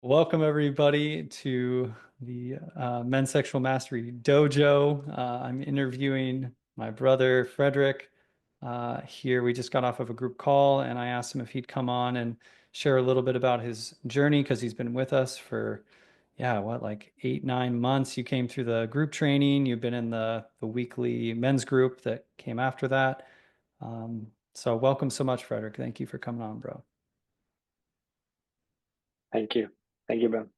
Welcome, everybody, to the Men's Sexual Mastery Dojo. I'm interviewing my brother, Frederick. Here, we just got off of a group call, and I asked him if he'd come on and share a little bit about his journey because he's been with us for, yeah, like 8, 9 months. You came through the group training, you've been in the weekly men's group that came after that. So, welcome so much, Frederick. Thank you for coming on, bro. Thank you. Thank you, Ben.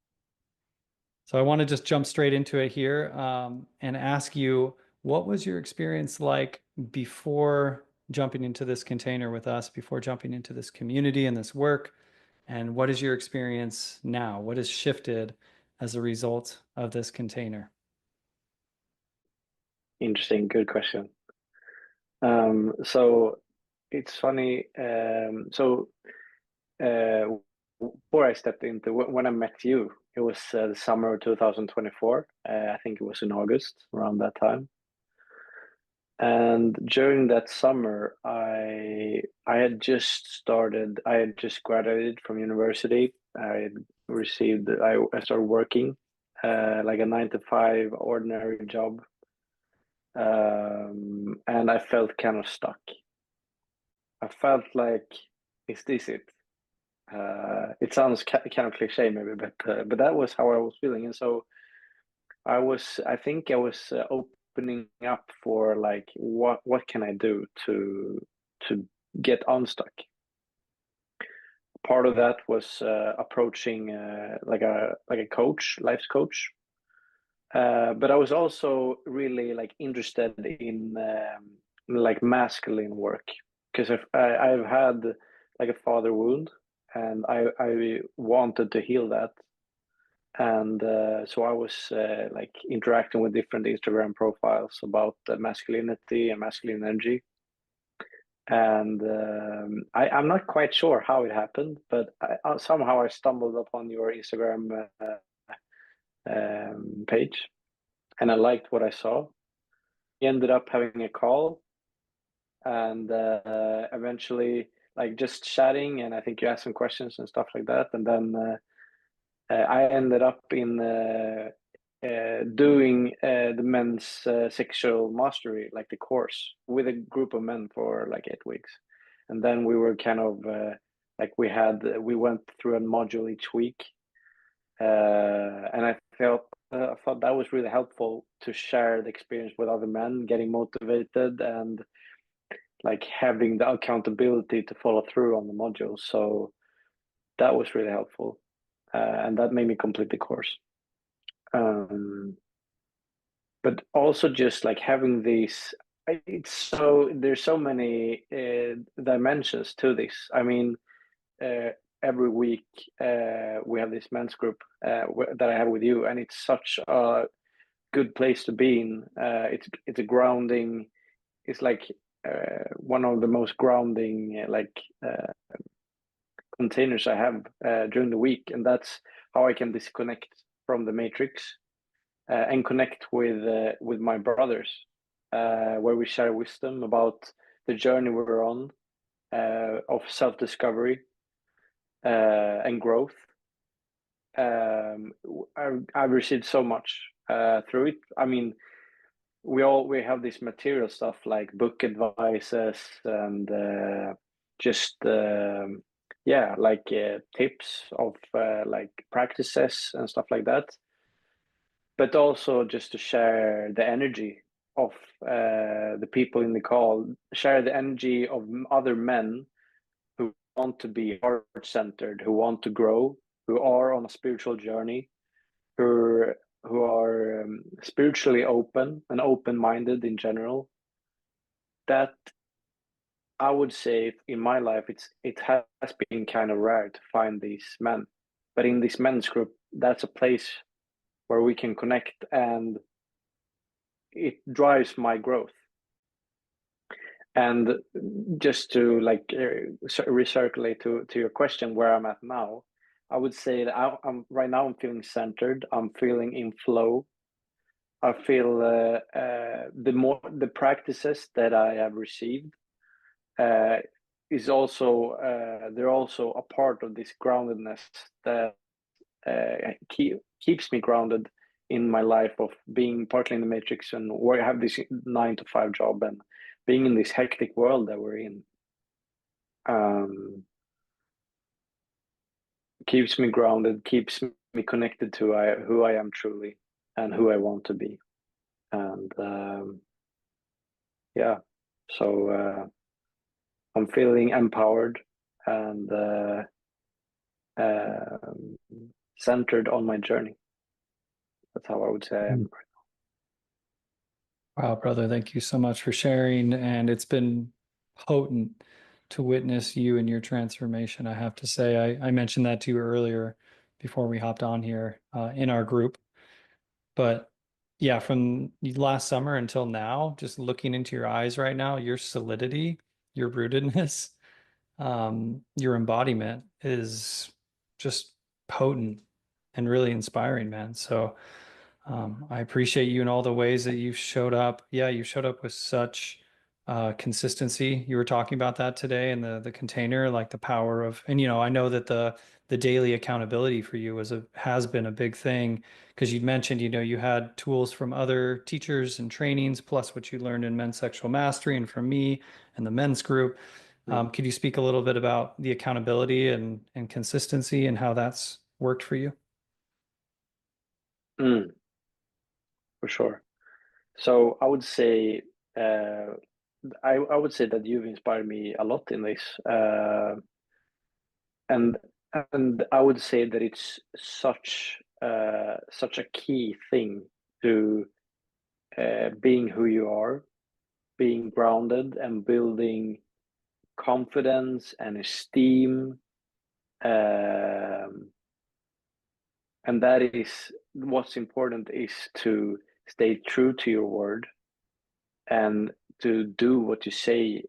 So I want to just jump straight into it here, and ask you, what was your experience like before jumping into this container with us, before jumping into this community and this work? And what is your experience now? What has shifted as a result of this container? Interesting. Good question. So it's funny. Uh, Before I stepped into when I met you, it was the summer of 2024. I think it was in August, around that time. And during that summer, I had just started. I had just graduated from university. I started working, like a 9 to 5 ordinary job. And I felt kind of stuck. I felt like, is this it? It sounds kind of cliche, maybe, but that was how I was feeling. And so I think I was opening up for like, what can I do to get unstuck? Part of that was approaching like a coach, life coach. But I was also really like interested in like masculine work because I've had like a father wound, and I wanted to heal that. And so I was like interacting with different Instagram profiles about masculinity and masculine energy. And I'm not quite sure how it happened, but somehow I stumbled upon your Instagram page, and I liked what I saw. We ended up having a call, and eventually like just chatting, and I think you asked some questions and stuff like that. And then I ended up in doing the men's sexual mastery, like the course, with a group of men for like 8 weeks. And then we were kind of like we went through a module each week. And I thought that was really helpful to share the experience with other men, getting motivated and like having the accountability to follow through on the modules. So that was really helpful, and that made me complete the course. Um, but also just like having these, it's so there's so many dimensions to this. I mean, uh, every week we have this men's group that I have with you, and it's such a good place to be in. It's a grounding. It's like one of the most grounding containers I have during the week, and that's how I can disconnect from the matrix and connect with my brothers, where we share wisdom about the journey we're on of self discovery and growth. I've received so much through it. I mean, we have this material stuff like book advices and just yeah, like tips of like practices and stuff like that, but also just to share the energy of the people in the call, share the energy of other men who want to be heart centered, who want to grow, who are on a spiritual journey, who who are spiritually open and open minded in general. That I would say in my life, it has been kind of rare to find these men, but in this men's group, that's a place where we can connect, and it drives my growth. And just to like recirculate to your question, where I'm at now, I would say that I'm right now. I'm feeling centered. I'm feeling in flow. I feel the practices that I have received uh, is also they're also a part of this groundedness that keeps me grounded in my life of being partly in the matrix and where I have this 9 to 5 job and being in this hectic world that we're in. Um, Keeps me grounded, keeps me connected to who I am truly and who I want to be. And yeah, so I'm feeling empowered and um centered on my journey. That's how I would say I am. Wow, brother, thank you so much for sharing. And it's been potent to witness you and your transformation. I have to say, I mentioned that to you earlier before we hopped on here in our group. But yeah, from last summer until now, just looking into your eyes right now, your solidity, your rootedness, your embodiment is just potent and really inspiring, man. So I appreciate you in all the ways that you've showed up. Yeah, you showed up with such consistency. You were talking about that today in the container, like the power of, and I know that the daily accountability for you has been a big thing because you mentioned, you had tools from other teachers and trainings, plus what you learned in men's sexual mastery and from me and the men's group. Mm. Could you speak a little bit about the accountability and consistency and how that's worked for you? Mm, for sure. So I would say uh, I would say that you've inspired me a lot in this, and and I would say that it's such a key thing to being who you are, being grounded, and building confidence and esteem. Um, and that is what's important is to stay true to your word and to do what you say.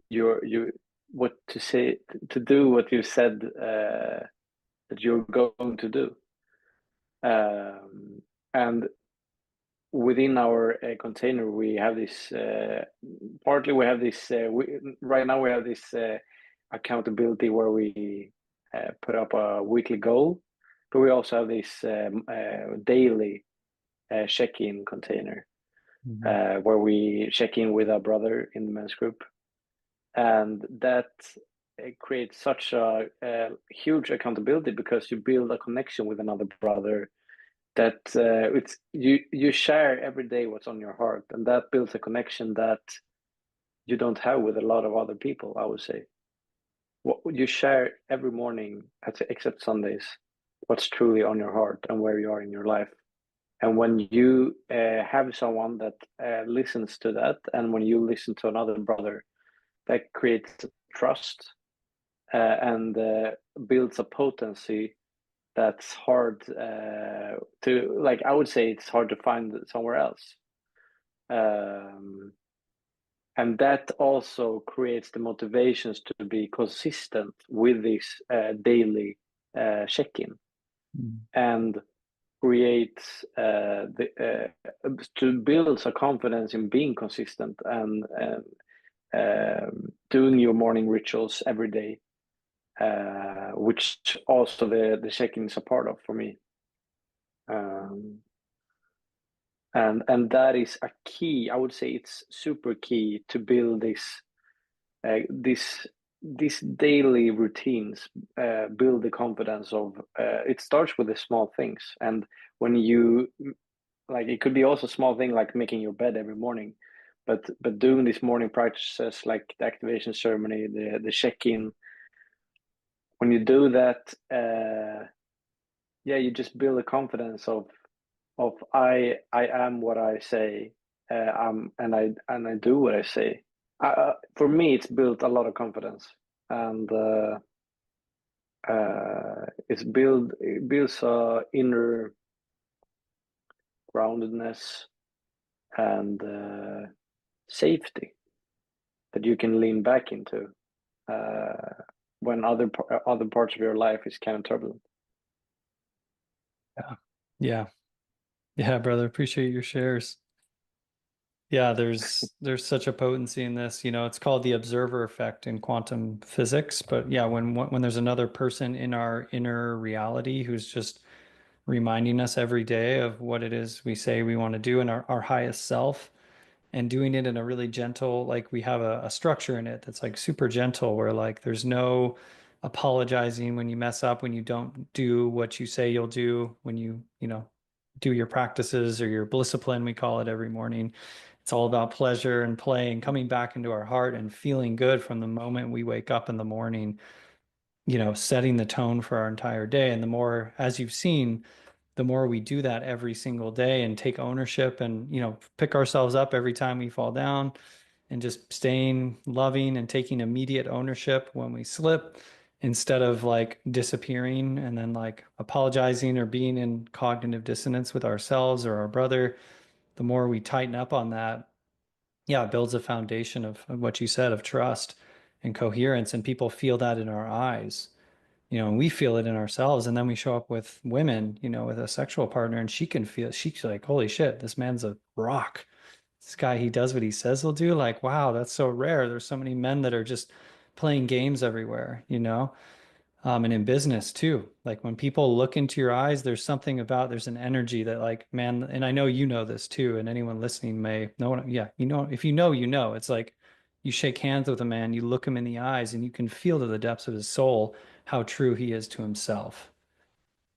You what to say to do what you said that you're going to do. And within our container, we have this. Partly, we have this. Right now, we have this accountability where we put up a weekly goal, but we also have this daily check-in container Mhm. where we check in with our brother in the men's group, and that creates such a huge accountability because you build a connection with another brother that it's you share every day what's on your heart, and that builds a connection that you don't have with a lot of other people. I would say what you share every morning, except Sundays, what's truly on your heart and where you are in your life. And when you have someone that listens to that, and when you listen to another brother, that creates trust and builds a potency that's hard to like. I would say it's hard to find somewhere else, um, and that also creates the motivations to be consistent with this daily check-in Mhm. and creates to build a confidence in being consistent and doing your morning rituals every day, which also the check-in is a part of for me. Um, and that is a key. I would say it's super key to build uh, this these daily routines. Build the confidence of. It starts with the small things, and when you like, it could be also small thing like making your bed every morning, but doing these morning practices like the activation ceremony, the check in. When you do that, yeah, you just build a confidence of I am what I say, and I do what I say. For me, it's built a lot of confidence, and it builds inner groundedness and safety that you can lean back into uh, when other parts of your life is kind of turbulent. Yeah. Yeah. Yeah, brother. Appreciate your shares. Yeah, there's such a potency in this. It's called the observer effect in quantum physics. But yeah, when there's another person in our inner reality who's just reminding us every day of what it is we say we want to do in our highest self, and doing it in a really gentle, like we have a structure in it that's like super gentle, where like there's no apologizing when you mess up, when you don't do what you say you'll do, when you do your practices or your blissipline, we call it, every morning. It's all about pleasure and play and coming back into our heart and feeling good from the moment we wake up in the morning, setting the tone for our entire day. And the more, as you've seen, the more we do that every single day and take ownership and, pick ourselves up every time we fall down, and just staying loving and taking immediate ownership when we slip, instead of like disappearing and then like apologizing or being in cognitive dissonance with ourselves or our brother. The more we tighten up on that, yeah, it builds a foundation of what you said, of trust and coherence. And people feel that in our eyes, and we feel it in ourselves. And then we show up with women, with a sexual partner, and she's like, holy shit, this man's a rock. This guy, he does what he says he'll do. Like, wow, that's so rare. There's so many men that are just playing games everywhere. And in business too. Like when people look into your eyes, there's an energy that, like, man, and I know you know this too, and anyone listening may know. Yeah, if you know, it's like you shake hands with a man, you look him in the eyes, and you can feel to the depths of his soul how true he is to himself.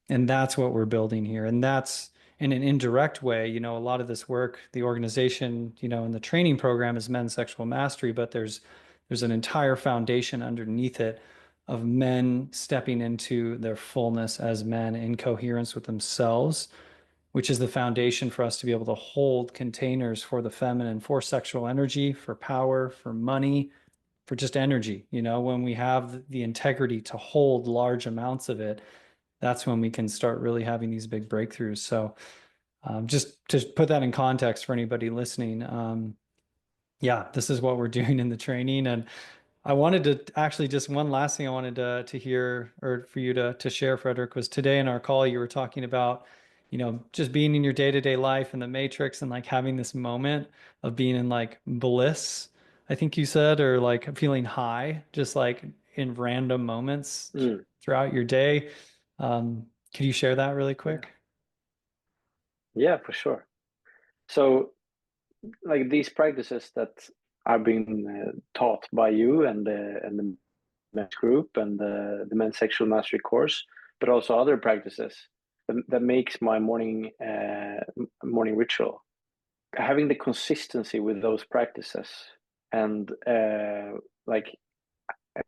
And that's what we're building here. And that's in an indirect way, a lot of this work, the organization, and the training program is men's sexual mastery, but there's an entire foundation underneath it of men stepping into their fullness as men in coherence with themselves, which is the foundation for us to be able to hold containers for the feminine, for sexual energy, for power, for money, for just energy. When we have the integrity to hold large amounts of it, that's when we can start really having these big breakthroughs. So, just to put that in context for anybody listening, yeah, this is what we're doing in the training. And I wanted to actually, just one last thing I wanted to hear, or for you to share, Frederick, was today in our call, you were talking about, just being in your day-to-day life in the matrix and like having this moment of being in like bliss, I think you said, or like feeling high, just like in random moments Mm, throughout your day. Could you share that really yeah, quick? yeah, for sure. So, like these practices that are being taught by you and the men's group and the men's sexual mastery course, but also other practices that makes my morning ritual. Having the consistency with those practices and like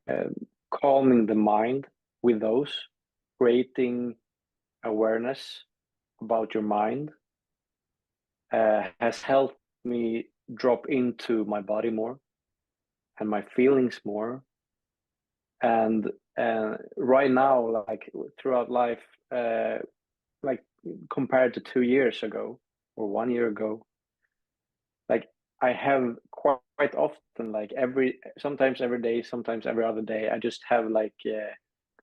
uh, calming the mind with those, creating awareness about your mind has helped me drop into my body more and my feelings more. And right now, like throughout life, uh, like compared to 2 years ago or 1 year ago, like I have quite often, like sometimes every day, sometimes every other day, I just have like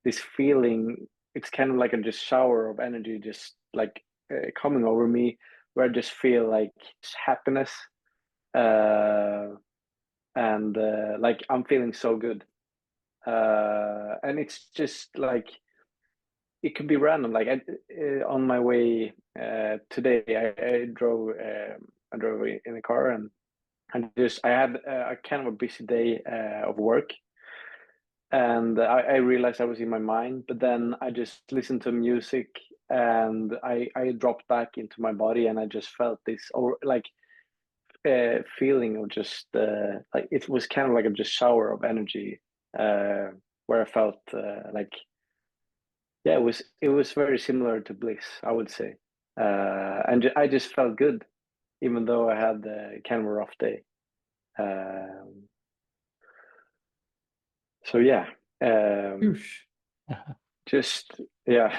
this feeling. It's kind of like a just shower of energy, just like coming over me, where I just feel like happiness, uh, and like I'm feeling so good. And it's just like it could be random. Like on my way today, I drove in a car and just I had a kind of a busy day of work, and I realized I was in my mind, but then I just listened to music and I dropped back into my body and I just felt this or like feeling of just like it was kind of like a just shower of energy uh, where I felt like yeah, it was very similar to bliss, I would say, and I just felt good even though I had kind of a rough day. Um, so yeah, um, Whoosh. just yeah,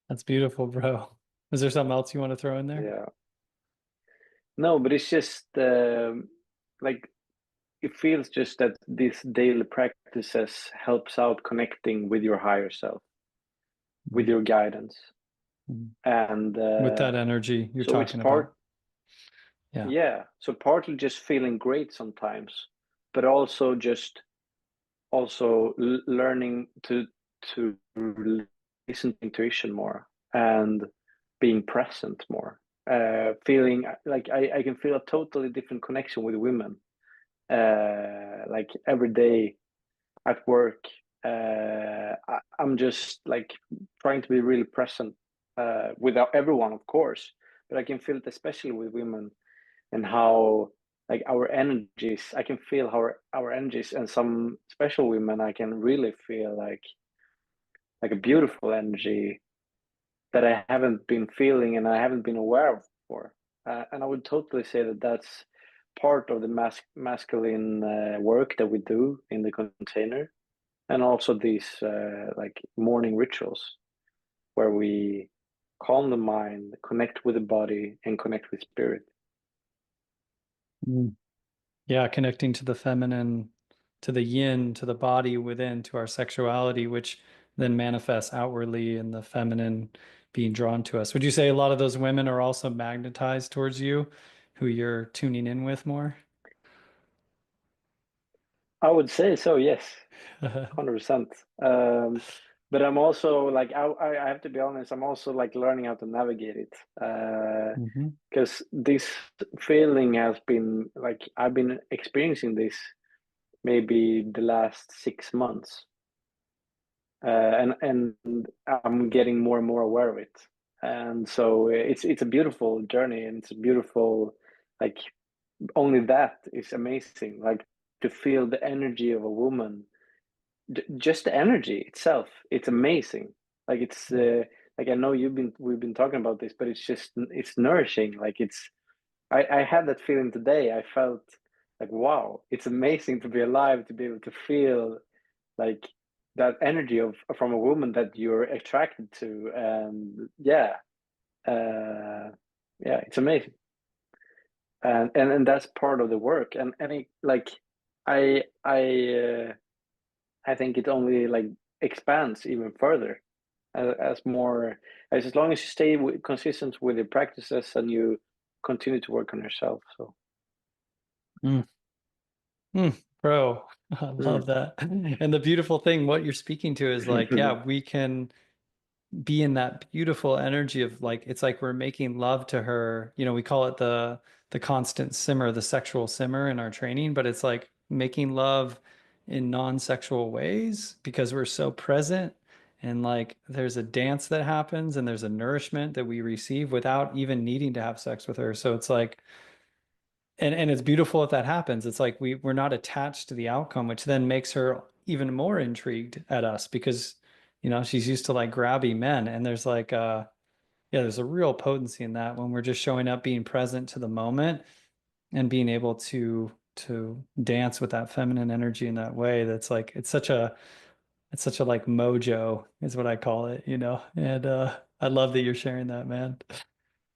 That's beautiful, bro. Is there something else you want to throw in there? yeah. No, but it's just like it feels just that these daily practices helps out connecting with your higher self, with Mhm. your guidance, Mhm. and With that energy you're so it's talking part about. Yeah. yeah, so partly just feeling great sometimes, but also just learning to listen to intuition more and being present more. Feeling like I can feel a totally different connection with women. Like every day at work, I'm just like trying to be really present without everyone, of course, but I can feel it especially with women and how like our energies, I can feel how our energies, and some special women I can really feel like a beautiful energy that I haven't been feeling and I haven't been aware of before. And I would totally say that that's part of the masculine work that we do in the container, and also these like morning rituals where we calm the mind, connect with the body, and connect with spirit. Mm. Yeah, connecting to the feminine, to the yin, to the body within, to our sexuality, which then manifests outwardly in the feminine being drawn to us. Would you say a lot of those women are also magnetized towards you, who you're tuning in with more? I would say so, yes. 100%. But I'm also like I have to be honest, I'm also like learning how to navigate it. Hmm. Because this feeling has been like I've been experiencing this maybe the last 6 months. And I'm getting more and more aware of it. And so it's a beautiful journey, and it's a beautiful like only that is amazing. Like to feel the energy of a woman, just the energy itself, it's amazing. Like it's like I know we've been talking about this, but it's nourishing. Like it's I had that feeling today. I felt like wow, it's amazing to be alive, to be able to feel like that energy of from a woman that you're attracted to, and yeah, yeah, it's amazing. And that's part of the work, and it, like I I I think it only like expands even further as more as long as you stay consistent with your practices and you continue to work on yourself. So Mm. Mm. Bro, I love mm. that. And the beautiful thing, what you're speaking to is like, yeah, we can be in that beautiful energy of like it's like we're making love to her. You know, we call it the constant simmer, the sexual simmer in our training, but it's like making love in non-sexual ways because we're so present, and like there's a dance that happens and there's a nourishment that we receive without even needing to have sex with her. So it's like and it's beautiful if that happens. It's like we're not attached to the outcome, which then makes her even more intrigued at us because she's used to like grabby men, and there's like yeah, there's a real potency in that when we're just showing up, being present to the moment, and being able to dance with that feminine energy in that way. That's like it's such a like mojo is what I call it, and I love that you're sharing that, man.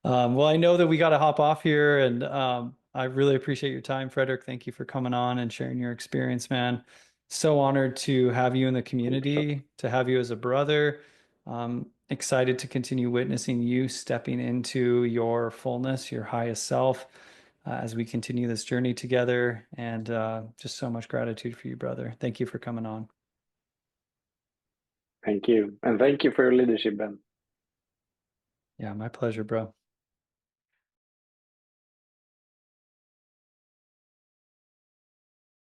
Well, I know that we got to hop off here, and I really appreciate your time, Frederick. Thank you for coming on and sharing your experience, man. So honored to have you in the Thank you so. community, to have you as a brother. Excited to continue witnessing you stepping into your fullness, your highest self, as we continue this journey together. And just so much gratitude for you, brother. Thank you for coming on. Thank you, and thank you for your leadership, Ben. Yeah, my pleasure, bro.